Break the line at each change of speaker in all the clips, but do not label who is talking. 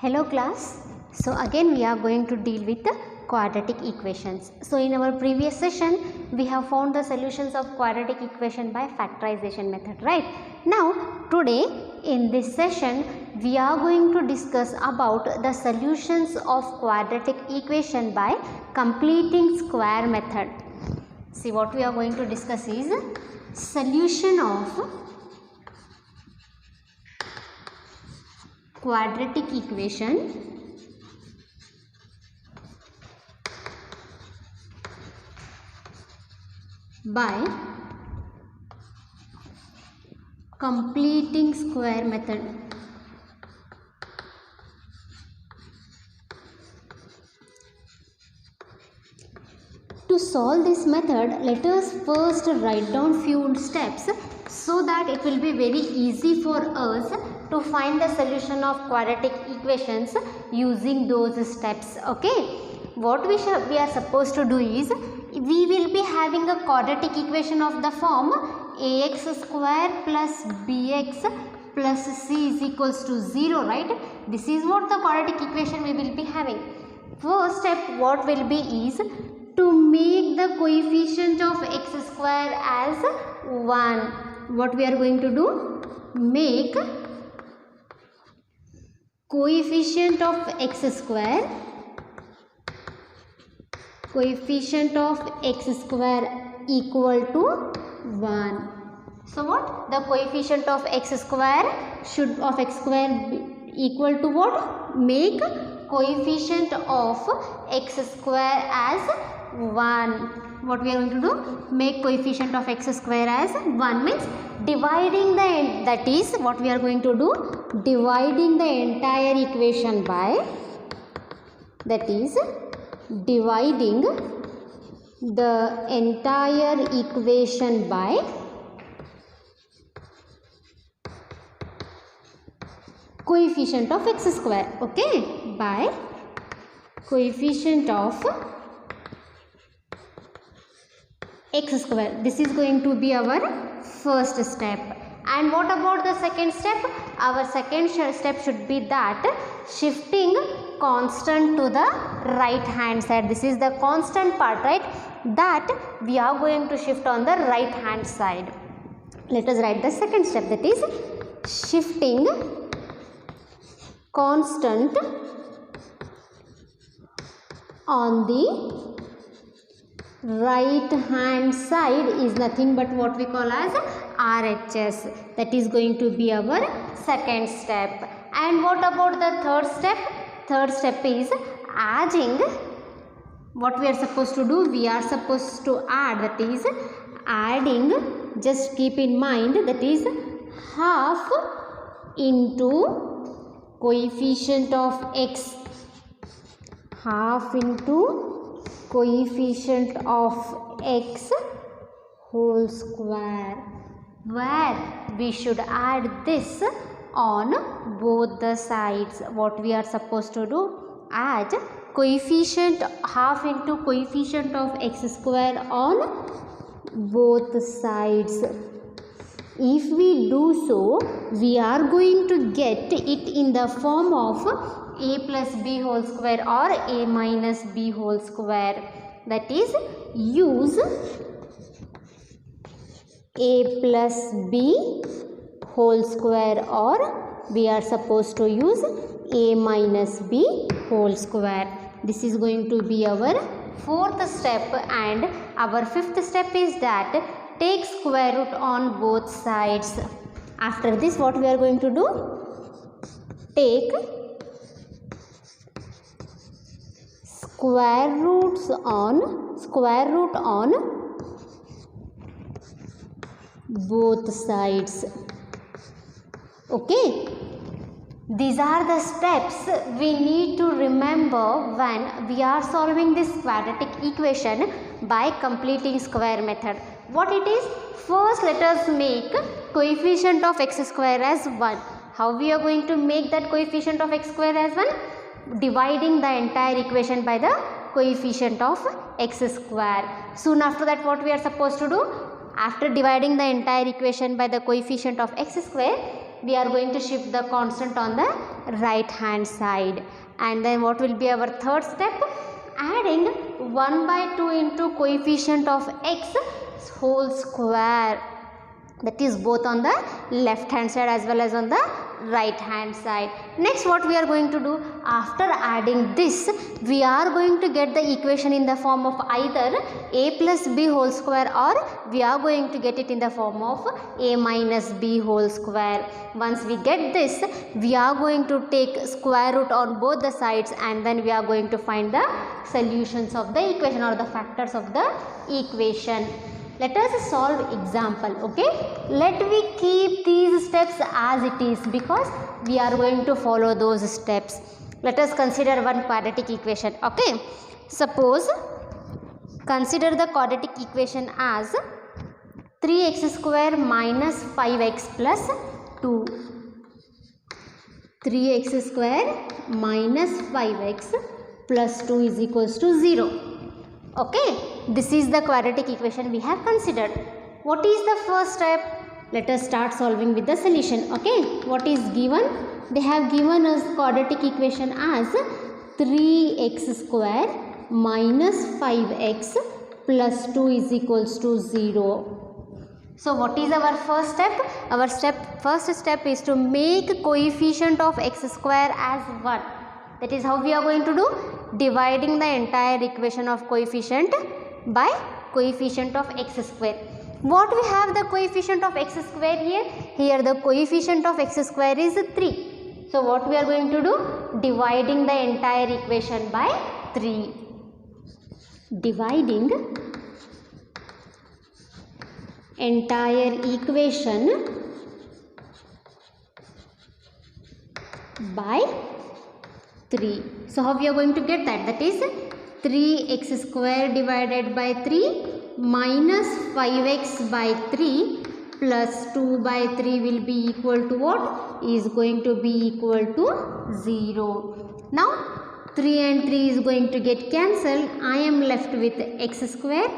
Hello class. So again we are going to deal with the quadratic equations. So in our previous session we have found the solutions of quadratic equation by factorization method, right? Now today in this session we are going to discuss about the solutions of quadratic equation by completing square method. See, what we are going to discuss is solution of quadratic equation by completing square method. To solve this method, let us first write down few steps so that it will be very easy for us to find the solution of quadratic equations using those steps. Okay, what we are supposed to do is, we will be having a quadratic equation of the form ax square plus bx plus c is equals to 0, right? This is what the quadratic equation we will be having. First step what will be is to make the coefficient of x square as 1. What we are going to do? Make coefficient of x square equal to 1. So what? The coefficient of x square be equal to what? Make coefficient of x square as 1. What we are going to do? Make coefficient of x square as 1 means dividing the, that is what we are going to do, dividing the entire equation by, that is dividing the entire equation by coefficient of x square. Okay, by coefficient of x square. This is going to be our first step. And what about the second step? Our second step should be that shifting constant to the right hand side. This is the constant part, right? That we are going to shift on the right hand side. Let us write the second step, that is shifting constant on the right hand side is nothing but what we call as RHS. That is going to be our second step. And what about the third step? Third step is adding. What we are supposed to do? We are supposed to add, that is adding, just keep in mind, that is half into coefficient of x, half into coefficient of x whole square, where we should add this on both the sides. What we are supposed to do? Add coefficient half into coefficient of x square on both sides. If we do so, we are going to get it in the form of a plus b whole square or a minus b whole square. That is, use a plus b whole square, or we are supposed to use a minus b whole square. This is going to be our fourth step. And our fifth step is that take square root on both sides. After this, what we are going to do? Take square root on both sides. Okay, these are the steps we need to remember when we are solving this quadratic equation by completing square method. What it is? First, let us make coefficient of x square as 1. How we are going to make that coefficient of x square as 1? Dividing the entire equation by the coefficient of x square. Soon after that, what we are supposed to do? After dividing the entire equation by the coefficient of x square, we are going to shift the constant on the right hand side. And then what will be our third step? Adding 1 by 2 into coefficient of x whole square, that is both on the left hand side as well as on the right hand side. Next, what we are going to do, after adding this, we are going to get the equation in the form of either a plus b whole square, or we are going to get it in the form of a minus b whole square. Once we get this, we are going to take square root on both the sides, and then we are going to find the solutions of the equation or the factors of the equation. Let us solve example, okay? Let me keep these steps as it is because we are going to follow those steps. Let us consider one quadratic equation, okay? Suppose, consider the quadratic equation as 3x square minus 5x plus 2. 3x square minus 5x plus 2 is equals to 0. Okay, this is the quadratic equation we have considered. What is the first step? Let us start solving with the solution. Okay, what is given? They have given us quadratic equation as 3x square minus 5x plus 2 is equals to 0. So what is our first step? Our first step is to make coefficient of x square as 1. That is how we are going to do, dividing the entire equation of coefficient by coefficient of x square. What we have the coefficient of x square here? Here the coefficient of x square is 3. So what we are going to do? Dividing the entire equation by 3. Dividing entire equation by 3. So how we are going to get that? That is 3x square divided by 3 minus 5x by 3 plus 2 by 3 will be equal to what? Is going to be equal to 0. Now 3 and 3 is going to get cancelled. I am left with x square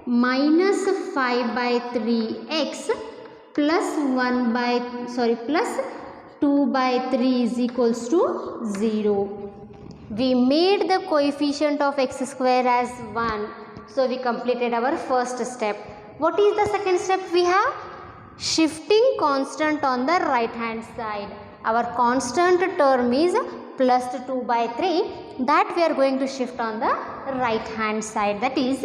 minus 5 by 3x plus 2 by 3 is equals to 0. We made the coefficient of x square as 1. So we completed our first step. What is the second step we have? Shifting constant on the right hand side. Our constant term is plus 2 by 3. That we are going to shift on the right hand side. That is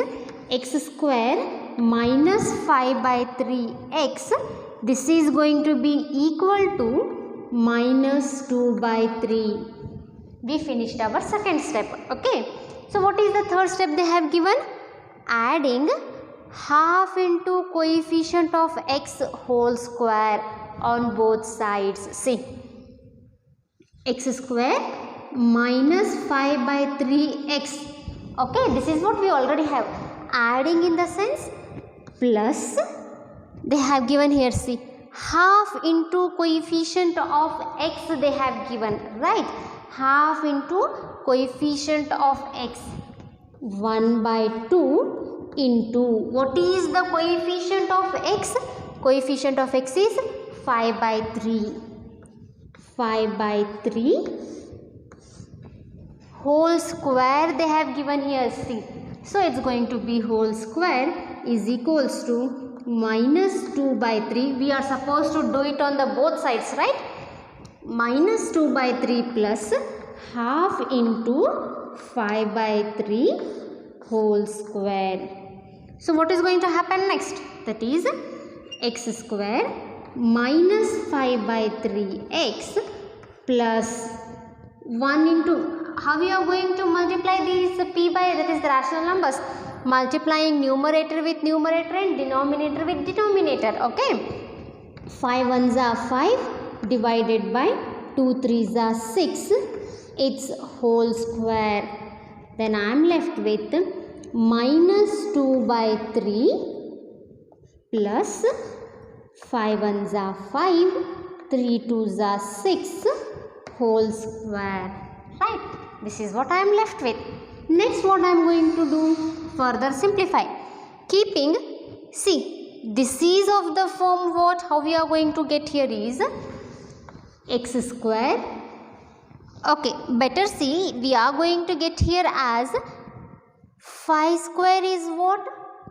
x square minus 5 by 3x. This is going to be equal to minus 2 by 3. We finished our second step. Okay. So what is the third step they have given? Adding half into coefficient of x whole square on both sides. See, x square minus 5 by 3x. Okay, this is what we already have. Adding in the sense plus, they have given here, see, half into coefficient of x they have given, right? Half into coefficient of x. 1 by 2 into, what is the coefficient of x? Coefficient of x is 5 by 3. 5 by 3 whole square they have given here, see. So it's going to be whole square is equals to minus 2 by 3. We are supposed to do it on the both sides, right? Minus 2 by 3 plus half into 5 by 3 whole square. So what is going to happen next? That is x square minus 5 by 3x plus 1 into, how we are going to multiply these p by, that is the rational numbers, multiplying numerator with numerator and denominator with denominator. Okay, 5 ones are 5 divided by 2 3s are 6, its whole square. Then I am left with minus 2 by 3 plus 5 ones are 5, 3 2s are 6 whole square. Right, this is what I am left with. Next, what I am going to do? Further simplify. Keeping, see, this is of the form what? How we are going to get here is x square. Okay, better see, we are going to get here as 5 square is what?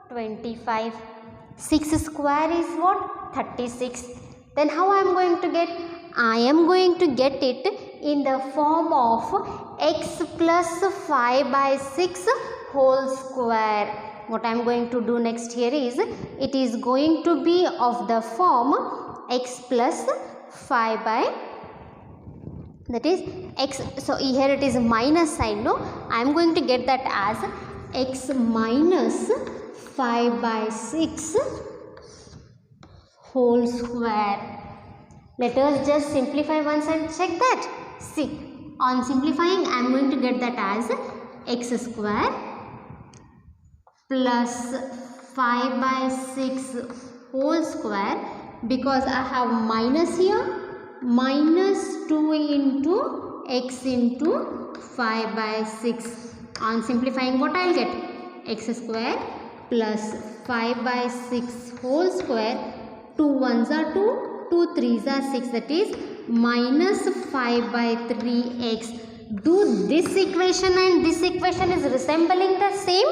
25. 6 square is what? 36. Then how I am going to get? I am going to get it in the form of x plus 5 by 6 whole square. What I am going to do next here is, it is going to be of the form x plus 5 by, that is x, so here it is minus sign, no, I am going to get that as x minus 5 by 6 whole square. Let us just simplify once and check that. See, on simplifying I am going to get that as x square plus 5 by 6 whole square, because I have minus here, minus 2 into x into 5 by 6. On simplifying what I will get? X square plus 5 by 6 whole square. 2 ones are 2, 2 3s are 6, that is minus 5 by 3x. Do this equation and this equation is resembling the same,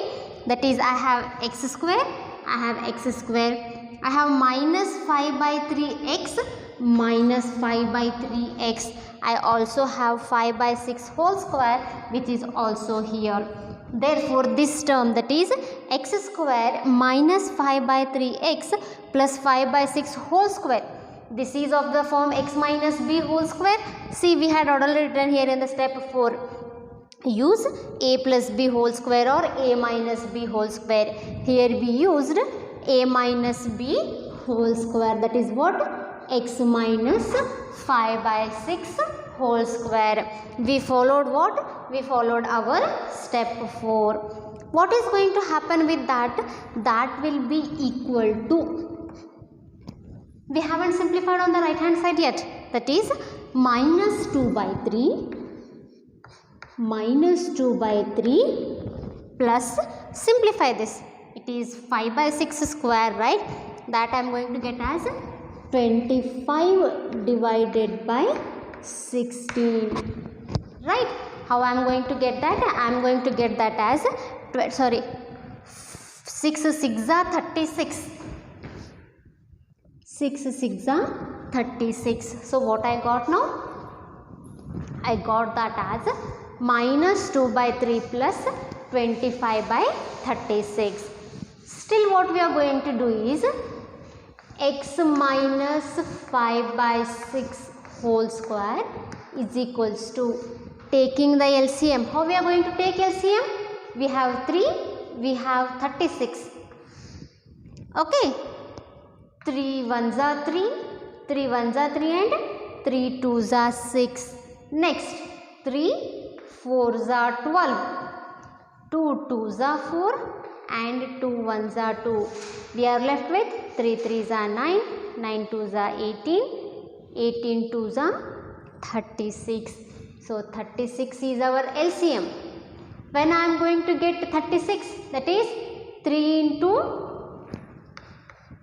that is I have x square, I have x square, I have minus 5 by 3x minus 5 by 3x. I also have 5 by 6 whole square, which is also here. Therefore, this term, that is x square minus 5 by 3x plus 5 by 6 whole square, this is of the form x minus b whole square. See, we had already written here in the step 4. Use a plus b whole square or a minus b whole square. Here we used a minus b whole square, that is what? X minus 5 by 6 whole square. We followed what? We followed our step 4. What is going to happen with that? That will be equal to, we haven't simplified on the right hand side yet, that is minus 2 by 3, minus 2 by 3 plus, simplify this, it is 5 by 6 square, right? That I am going to get as 25 divided by 16, right? How I am going to get that? I am going to get that as 6 6 are 36. 6 6 are 36. So what I got now? I got that as minus 2 by 3 plus 25 by 36. Still what we are going to do is x minus 5 by 6 whole square is equals to, taking the LCM. How we are going to take LCM? We have 3, we have 36. Okay. 3 ones are 3, 3 ones are 3 and 3 twos are 6. Next, 3 4s are 12, 2 twos are 4 and 2 ones are 2. We are left with 3 3s are 9, 9 twos are 18, 18 twos are 36. So 36 is our LCM. When I am going to get 36, that is 3 into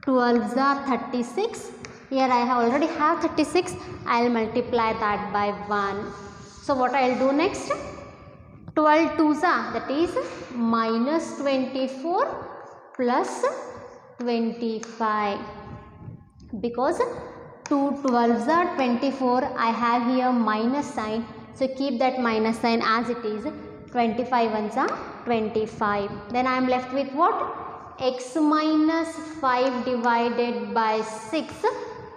12s are 36. Here I have already have 36. I will multiply that by 1. So what I will do next? 12 twos are, that is minus 24 plus 25. Because 2 12s are 24, I have here minus sign. So keep that minus sign as it is. 25 ones are 25. Then I am left with what? X minus 5 divided by 6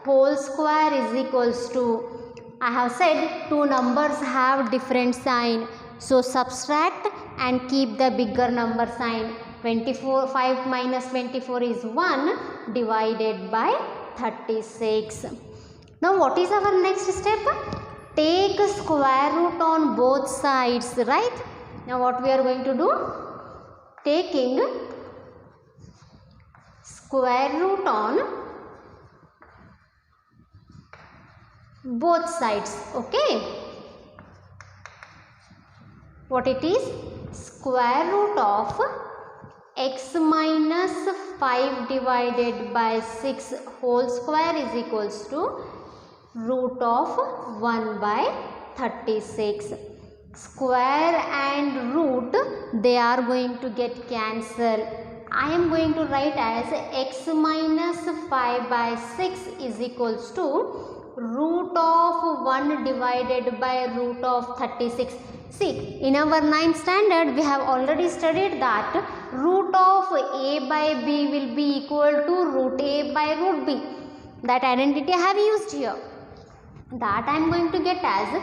whole square is equals to, I have said two numbers have different sign. So subtract and keep the bigger number sign. 5 minus 24 is 1 divided by 36. Now what is our next step? Take square root on both sides, right? Now what we are going to do? Taking square root on both sides, okay? What it is? Square root of x minus 5 divided by 6 whole square is equals to root of 1 by 36. Square and root, they are going to get cancelled. I am going to write as x minus 5 by 6 is equals to root of 1 divided by root of 36. See, in our 9th standard, we have already studied that root of a by b will be equal to root a by root b. That identity I have used here. That I am going to get as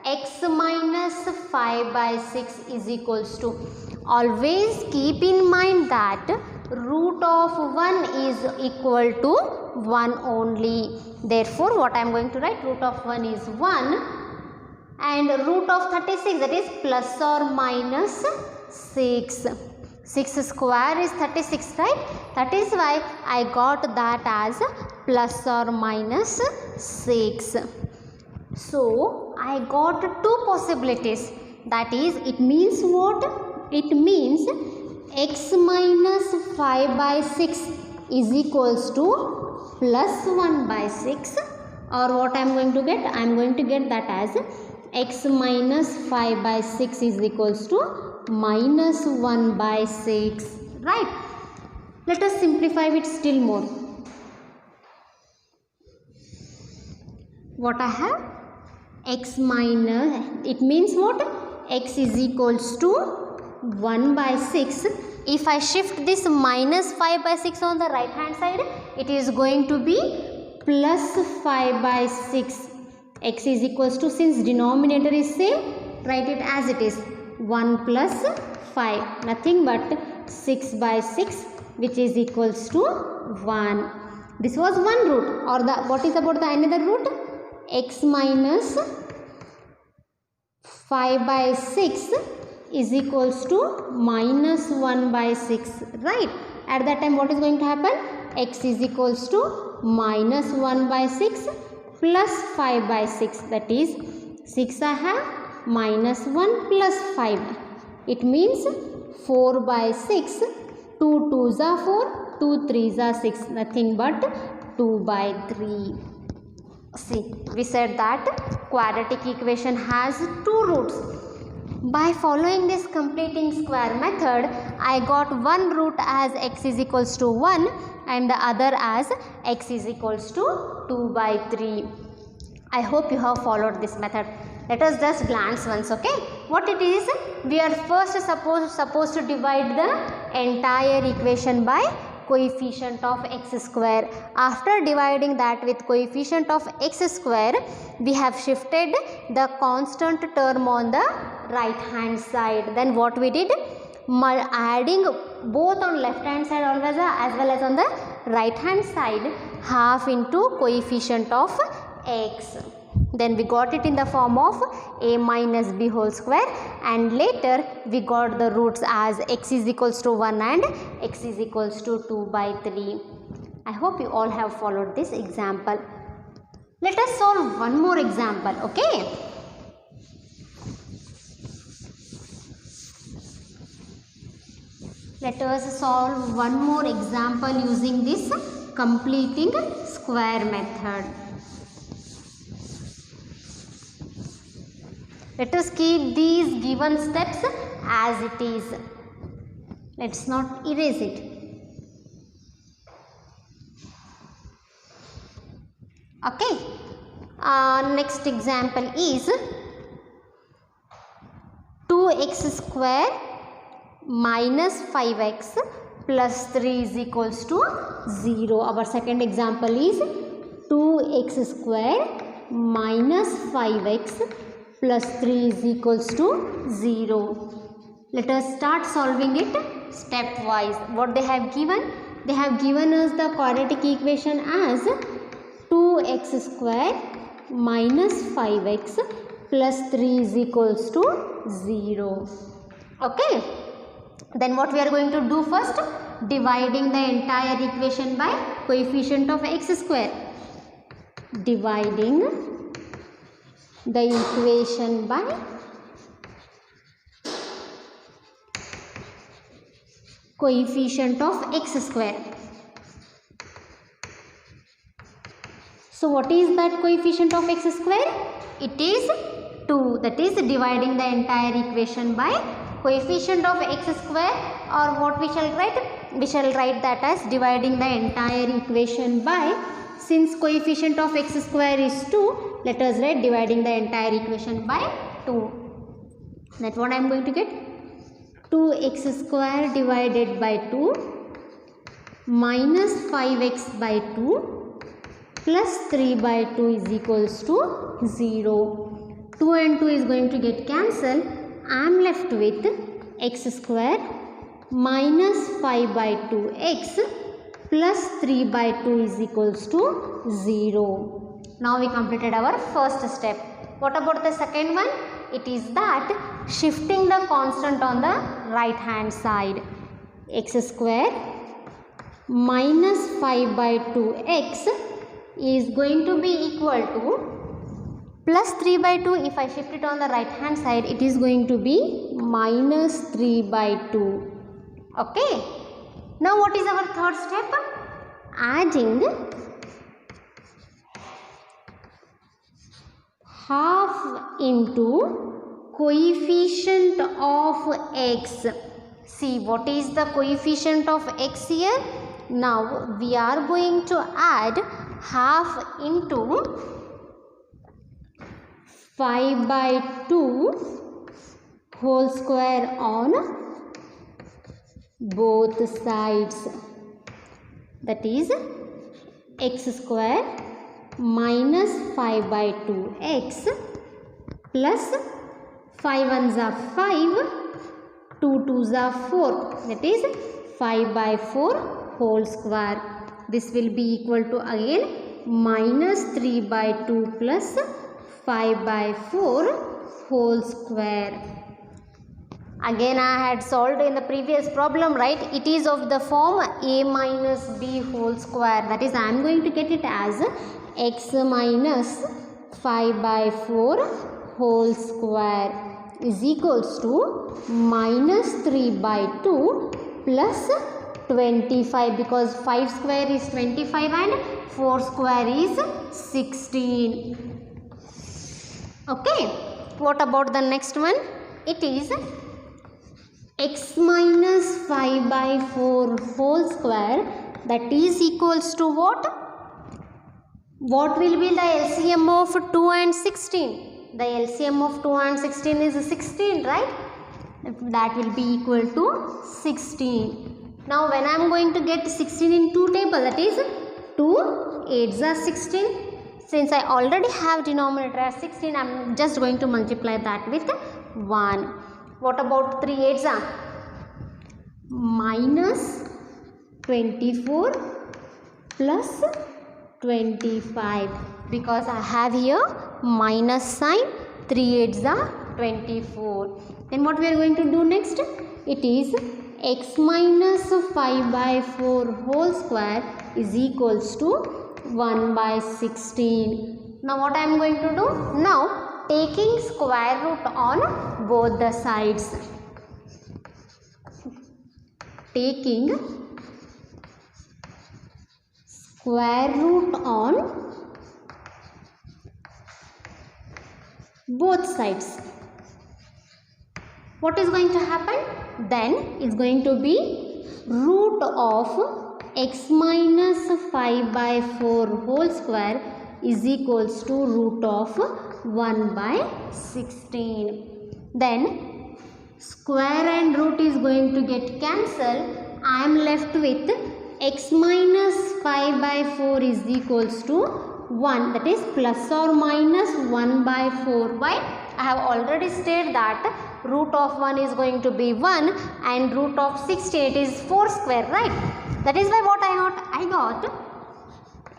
x minus 5 by 6 is equals to. Always keep in mind that root of 1 is equal to 1 only. Therefore, what I am going to write, root of 1 is 1 and root of 36, that is plus or minus 6. 6 square is 36, right? That is why I got that as plus or minus 6. So, I got two possibilities. That is, it means what? It means x minus 5 by 6 is equals to plus 1 by 6, or what I am going to get? I am going to get that as x minus 5 by 6 is equals to minus 1 by 6, right? Let us simplify it still more. What I have? X minus, it means what? X is equals to 1 by 6. If I shift this minus 5 by 6 on the right hand side, it is going to be plus 5 by 6. X is equals to, since denominator is same, write it as it is 1 plus 5, nothing but 6 by 6, which is equals to 1. This was one root, or the what is about the another root? X minus 5 by 6 is equals to minus 1 by 6, right? At that time, what is going to happen? X is equals to minus 1 by 6 plus 5 by 6, that is 6 I have, minus 1 plus 5. It means 4 by 6, 2 2s are 4, 2 3s are 6, nothing but 2 by 3. See, we said that quadratic equation has two roots. By following this completing square method, I got one root as x is equals to 1 and the other as x is equals to 2 by 3. I hope you have followed this method. Let us just glance once, okay? What it is, we are first supposed to divide the entire equation by coefficient of x square. After dividing that with coefficient of x square, we have shifted the constant term on the right hand side. Then what we did? Adding both on left hand side always as well as on the right hand side, half into coefficient of x. Then we got it in the form of a minus b whole square, and later we got the roots as x is equals to 1 and x is equals to 2 by 3. I hope you all have followed this example. Let us solve one more example, okay? Let us solve one more example using this completing square method. Let us keep these given steps as it is. Let's not erase it. Okay. Next example is 2x square minus 5x plus 3 is equals to 0. Our second example is 2x square minus 5x plus 3 is equals to 0. Let us start solving it stepwise. What they have given? They have given us the quadratic equation as 2x square minus 5x plus 3 is equals to 0. Okay. Then what we are going to do first? Dividing the entire equation by coefficient of x square. Dividing the equation by coefficient of x square. So what is that coefficient of x square? It is 2. That is dividing the entire equation by coefficient of x square, or what we shall write? We shall write that as dividing the entire equation by, since coefficient of x square is 2, let us write dividing the entire equation by 2. That's what I am going to get. 2x square divided by 2 minus 5x by 2 plus 3 by 2 is equals to 0. 2 and 2 is going to get cancelled. I am left with x square minus 5 by 2x plus 3 by 2 is equals to 0. Now we completed our first step. What about the second one? It is that shifting the constant on the right hand side. X square minus 5 by 2x is going to be equal to plus 3 by 2. If I shift it on the right hand side, it is going to be minus 3 by 2. Okay. Now what is our third step? Adding half into coefficient of x. See, what is the coefficient of x here? Now we are going to add half into 5 by 2 whole square on both sides. That is x square minus 5 by 2x plus 5 ones are 5, 2 2s are 4. That is 5 by 4 whole square. This will be equal to again minus 3 by 2 plus 5 by 4 whole square. Again I had solved in the previous problem, right? It is of the form a minus b whole square. That is I am going to get it as x minus 5 by 4 whole square is equals to minus 3 by 2 plus 25, because 5 square is 25 and 4 square is 16. Okay. What about the next one? It is x minus 5 by 4 whole square, that is equals to what? What will be the LCM of 2 and 16? The LCM of 2 and 16 is 16, right? That will be equal to 16. Now when I am going to get 16 in 2 table, that is 2 8s are 16. Since I already have denominator as 16, I am just going to multiply that with 1. What about 3 8s are? Minus 24 plus 25, because I have here minus sign. 3 8s are 24. Then what we are going to do next? It is x minus 5 by 4 whole square is equals to 1 by 16. Now what I am going to do? Now taking square root on both the sides. Taking square root on both sides. What is going to happen? Then is going to be root of x minus 5 by 4 whole square is equals to root of 1 by 16. Then square and root is going to get cancelled. I am left with x minus 5 by 4 is equals to 1, that is plus or minus 1 by 4 by, I have already stated that root of 1 is going to be 1 and root of 68 is 4 square, right? That is why what I got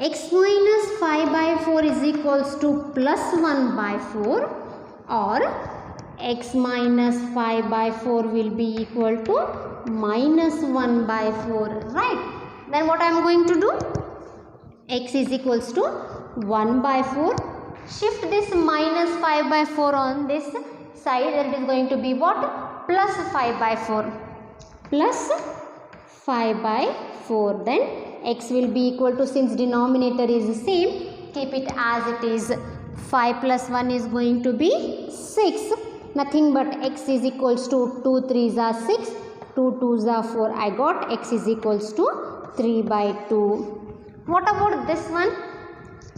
x minus 5 by 4 is equals to plus 1 by 4, or x minus 5 by 4 will be equal to minus 1 by 4, right? Then what I am going to do? X is equals to 1 by 4. Shift this minus 5 by 4 on this side, that is going to be what? Plus 5 by 4. Plus 5 by 4. Then x will be equal to, since denominator is the same, keep it as it is. 5 plus 1 is going to be 6. Nothing but x is equals to 2 3s are 6, 2 2s are 4. I got x is equals to 3 by 2. What about this one?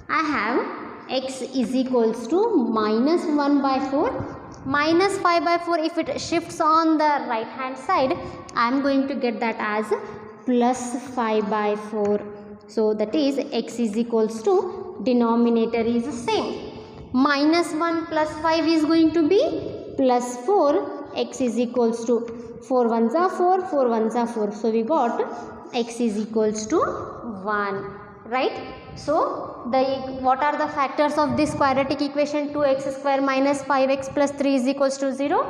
I have x is equals to minus 1 by 4. Minus 5 by 4, if it shifts on the right hand side, I am going to get that as plus 5 by 4. So that is x is equals to, denominator is the same. Minus 1 plus 5 is going to be plus 4. X is equals to 4 1s are 4, 4 1s are 4. So we got x is equals to 1, right? So what are the factors of this quadratic equation? 2x square minus 5x plus 3 is equals to 0.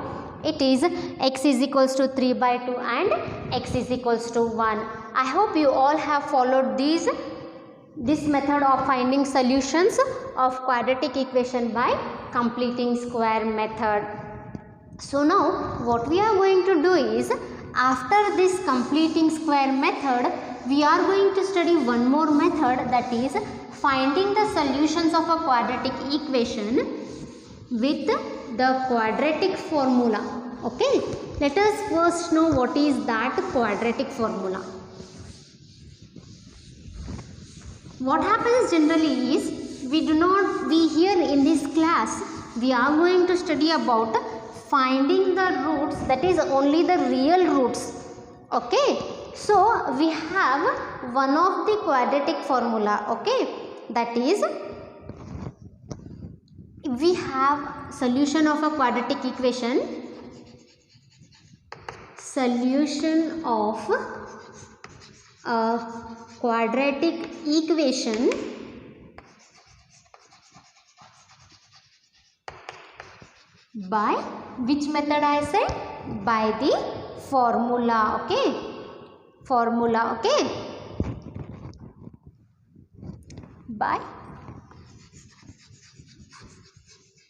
It is x is equals to 3 by 2 and x is equals to 1. I hope you all have followed this method of finding solutions of quadratic equation by completing square method. So now what we are going to do is, after this completing square method, we are going to study one more method, that is finding the solutions of a quadratic equation with the quadratic formula. Okay, let us first know what is that quadratic formula. What happens generally is, we here in this class, we are going to study about finding the roots, that is only the real roots. Okay, so we have one of the quadratic formula. Okay, that is, we have solution of a quadratic equation, solution of a quadratic equation by which method? I say by the formula. Okay, formula. Okay, by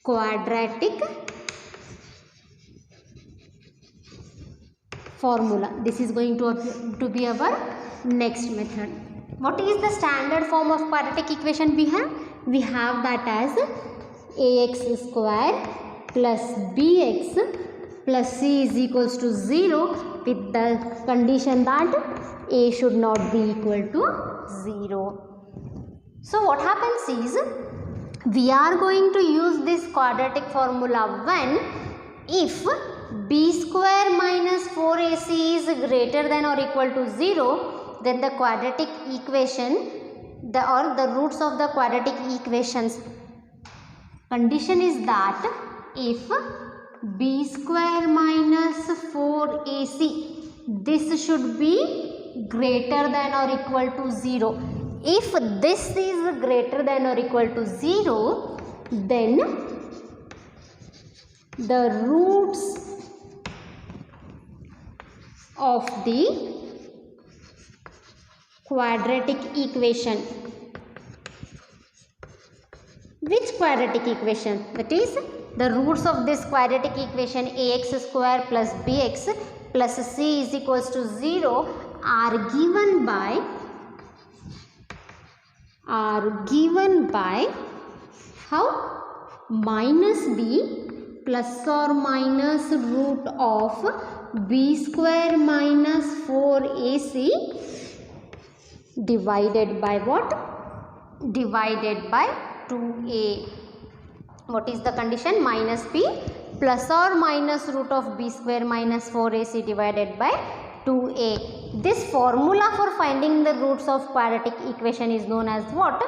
quadratic formula. This is going to be our next method. What is the standard form of quadratic equation we have? We have that as ax square plus bx plus c is equals to 0, with the condition that a should not be equal to 0. So what happens is, we are going to use this quadratic formula when if b square minus 4ac is greater than or equal to 0, then the quadratic equation, the roots of the quadratic equations, condition is that if b square minus 4ac, this should be greater than or equal to 0. If this is greater than or equal to 0, then the roots of the quadratic equation. Which quadratic equation? That is, the roots of this quadratic equation ax square plus bx plus c is equals to 0 are given by how? Minus b plus or minus root of b square minus 4ac divided by what? Divided by 2a. What is the condition? Minus b plus or minus root of b square minus 4ac divided by 2a. This formula for finding the roots of quadratic equation is known as what?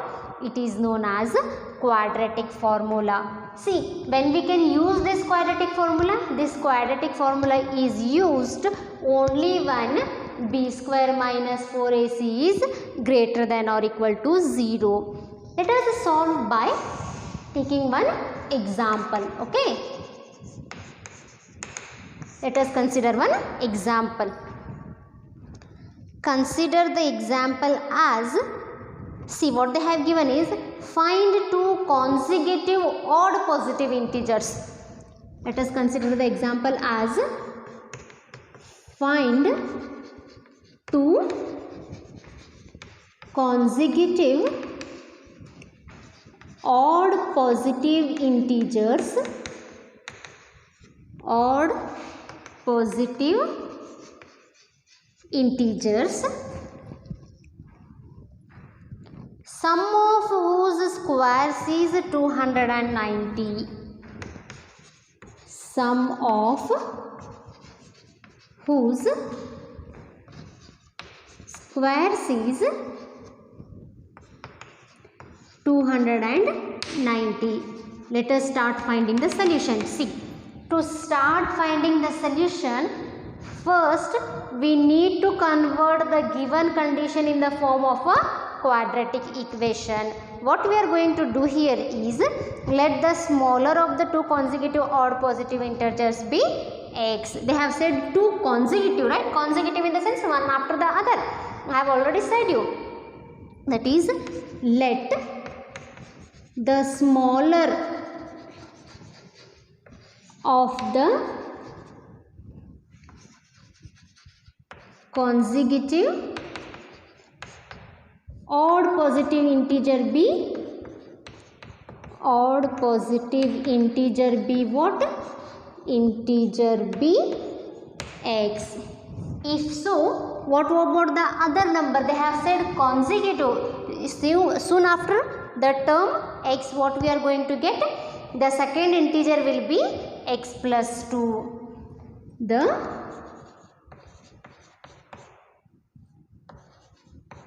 It is known as quadratic formula. See, when we can use this quadratic formula is used only when b square minus 4ac is greater than or equal to 0. Let us solve by taking one example. Okay, let us consider one example. Consider the example as, see what they have given is, find two consecutive odd positive integers. Let us consider the example as, find two consecutive odd positive integers, odd positive integers, sum of whose squares is 290, sum of whose squares is 290. Let us start finding the solution. See, to start finding the solution, first we need to convert the given condition in the form of a quadratic equation. What we are going to do here is, let the smaller of the two consecutive odd positive integers be x. They have said two consecutive, right? Consecutive in the sense one after the other. I have already said you. That is, let the smaller of the consecutive odd positive integer be, odd positive integer be what? Integer be x. If so, what about the other number? They have said consecutive. Soon after the term x, what we are going to get? The second integer will be x plus 2. The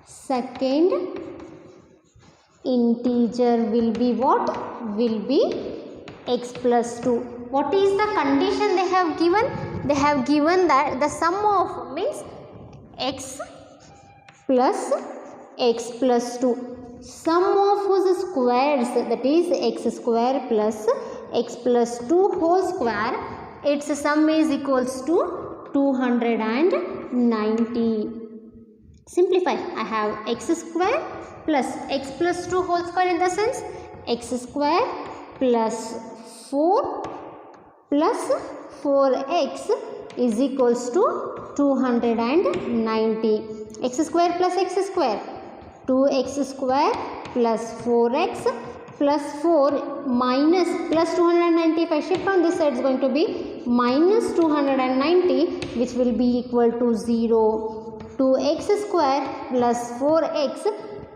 second integer will be what? Will be x plus 2. What is the condition they have given? They have given that the sum of means x plus x plus 2. Sum of whose squares, that is x square plus x plus 2 whole square, its sum is equals to 290. Simplify. I have x square plus x plus 2 whole square in the sense x square plus 4 plus 4x is equals to 290. X square plus x square, 2x square plus 4x plus 4 minus plus 290. If I shift on this side, it's going to be minus 290, which will be equal to 0. 2x square plus 4x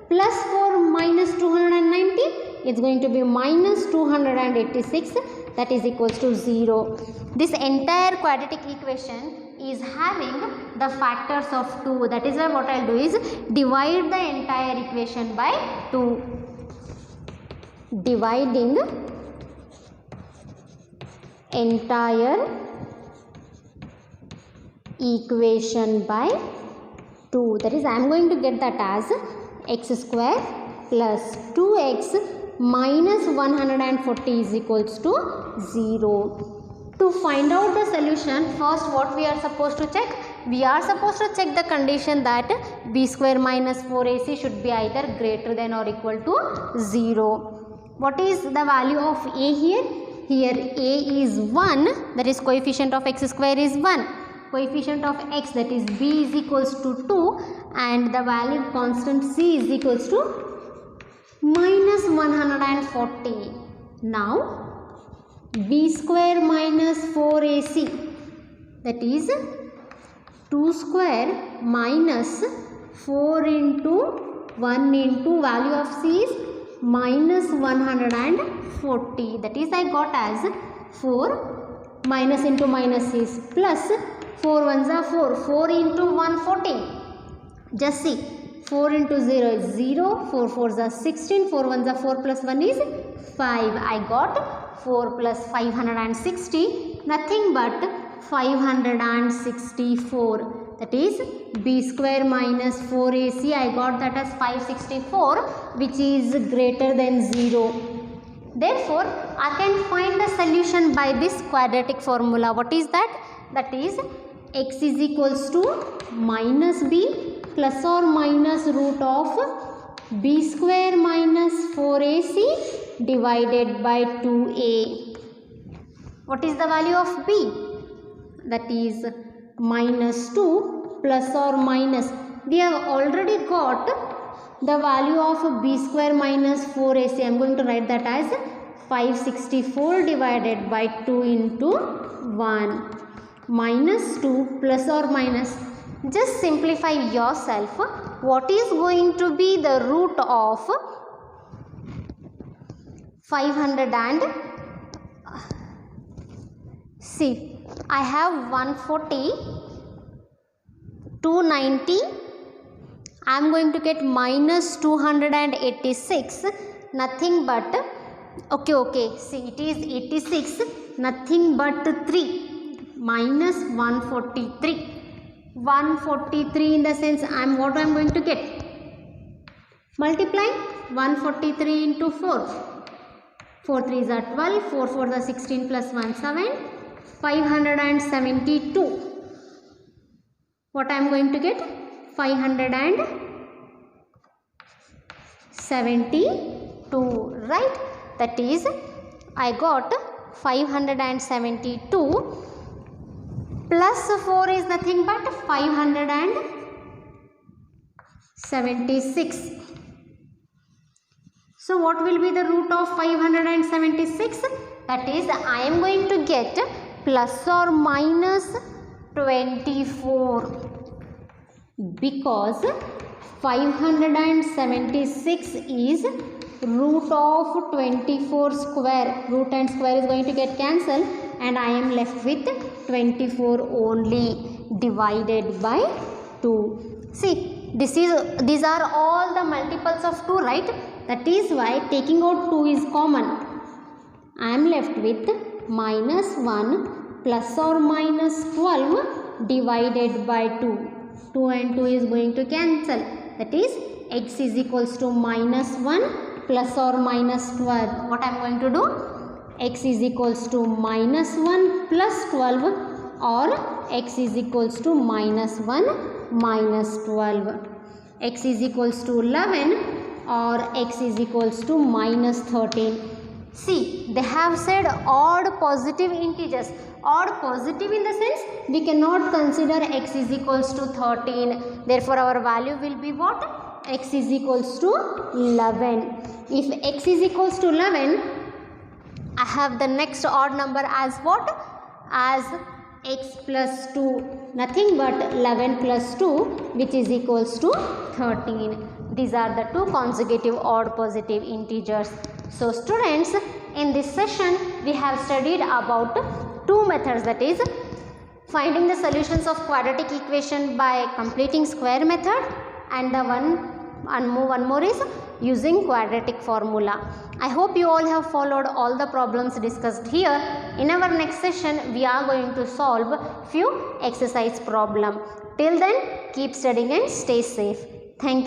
plus 4 minus 290, it's going to be minus 286, that is equals to 0. This entire quadratic equation is having the factors of 2. That is why what I will do is divide the entire equation by 2. Dividing entire equation by 2. That is, I am going to get that as x square plus 2x minus 140 is equals to 0. To find out the solution, first what we are supposed to check? We are supposed to check the condition that b square minus 4ac should be either greater than or equal to 0. What is the value of a here? Here a is 1, that is coefficient of x square is 1. Coefficient of x, that is b, is equals to 2, and the value constant c is equals to minus 140. Now b square minus 4ac, that is 2 square minus 4 into 1 into value of c is minus 140. That is, I got as 4 minus into minus is plus 4 ones are 4. 4 into 1 14. Just see, 4 into 0 is 0. 4 fours are 16. 4 ones are 4 plus 1 is 5. I got 4 plus 560. Nothing but 564. That is b square minus 4ac. I got that as 564, which is greater than 0. Therefore, I can find the solution by this quadratic formula. What is that? That is x is equals to minus b plus or minus root of b square minus 4ac divided by 2a. What is the value of b? That is minus 2 plus or minus. We have already got the value of b square minus 4ac, I am going to write that as 564 divided by 2 into 1 minus 2 plus or minus. Just simplify yourself. What is going to be the root of 500 and see, I have 140, 290, I am going to get minus 286, nothing but, okay, see, it is 86, nothing but 3, minus 143. 143 in the sense what I am going to get? Multiply 143 into 4. 4 3s are 12, 4 4s are 16 plus 1 7, 572. What I am going to get? 572, right? That is, I got 572 plus 4 is nothing but 576. So what will be the root of 576? That is, I am going to get plus or minus 24, because 576 is root of 24 square. Root and square is going to get cancelled and I am left with 24 only, divided by 2. See, these are all the multiples of 2, right? That is why taking out 2 is common. I am left with minus 1 plus or minus 12 divided by 2. 2 and 2 is going to cancel. That is, x is equals to minus 1 plus or minus 12. What I am going to do? X is equals to minus 1 plus 12 or x is equals to minus 1 minus 12. X is equals to 11 or x is equals to minus 13. See, they have said odd positive integers. Odd positive in the sense we cannot consider x is equals to 13. Therefore, our value will be what? X is equals to 11. If x is equals to 11, I have the next odd number as what? As x plus 2. Nothing but 11 plus 2, which is equals to 13. These are the two consecutive odd positive integers. So students, in this session we have studied about two methods, that is finding the solutions of quadratic equation by completing square method, and the one more is using quadratic formula. I hope you all have followed all the problems discussed here. In our next session we are going to solve few exercise problem. Till then, keep studying and stay safe. Thank you.